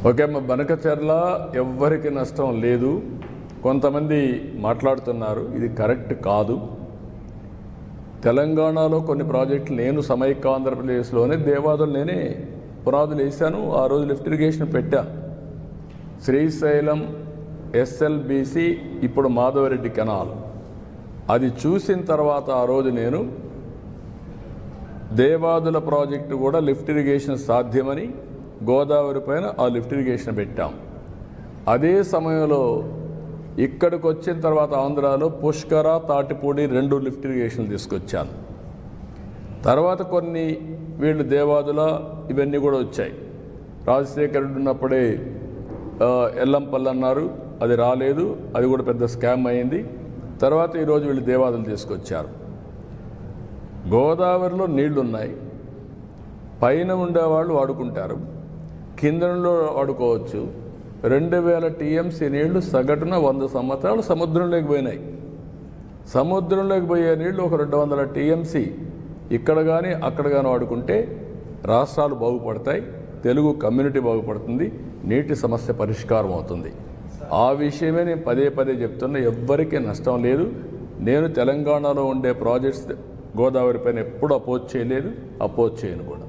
Okay అమ్మ, బనకచెర్ల ఎవ్వరికి నష్టం లేదు. కొంతమంది మాట్లాడుతున్నారు, ఇది కరెక్ట్ కాదు. తెలంగాణలో కొన్ని ప్రాజెక్టులు నేను సమైక్య ఆంధ్రప్రదేశ్లోనే దేవాదులు నేనే పునాదులు వేశాను. ఆ రోజు లిఫ్ట్ ఇరిగేషన్ పెట్టా. శ్రీశైలం ఎస్ఎల్బిసి, ఇప్పుడు మాధవరెడ్డి కెనాల్, అది చూసిన తర్వాత ఆ రోజు నేను దేవాదుల ప్రాజెక్టు కూడా లిఫ్ట్ ఇరిగేషన్ సాధ్యమని గోదావరి పైన ఆ లిఫ్ట్ ఇరిగేషన్ పెట్టాం. అదే సమయంలో ఇక్కడికి వచ్చిన తర్వాత ఆంధ్రాలో పుష్కర, తాటిపూడి 2 లిఫ్ట్ ఇరిగేషన్లు తీసుకొచ్చాను. తర్వాత కొన్ని వీళ్ళు దేవాదుల ఇవన్నీ కూడా వచ్చాయి. రాజశేఖర్ రెడ్డి ఉన్నప్పుడే ఎల్లంపల్లి అన్నారు, అది రాలేదు, అది కూడా పెద్ద స్కామ్ అయింది. తర్వాత ఈరోజు వీళ్ళు దేవాదులు తీసుకొచ్చారు. గోదావరిలో నీళ్లున్నాయి, పైన ఉండేవాళ్ళు వాడుకుంటారు, కిందలో వాడుకోవచ్చు. 2000 టీఎంసీ నీళ్లు సగటున 100 సంవత్సరాలు సముద్రంలోకి పోయినాయి. సముద్రంలోకి పోయే నీళ్లు ఒక 200 టీఎంసీ ఇక్కడ కానీ అక్కడ కానీ వాడుకుంటే రాష్ట్రాలు బాగుపడతాయి, తెలుగు కమ్యూనిటీ బాగుపడుతుంది, నీటి సమస్య పరిష్కారం అవుతుంది. ఆ విషయమే నేను పదే పదే చెప్తున్నా. ఎవ్వరికీ నష్టం లేదు. నేను తెలంగాణలో ఉండే ప్రాజెక్ట్స్ గోదావరి పైన ఎప్పుడు అపోజ్ చేయలేదు, అపోజ్ చేయను కూడా.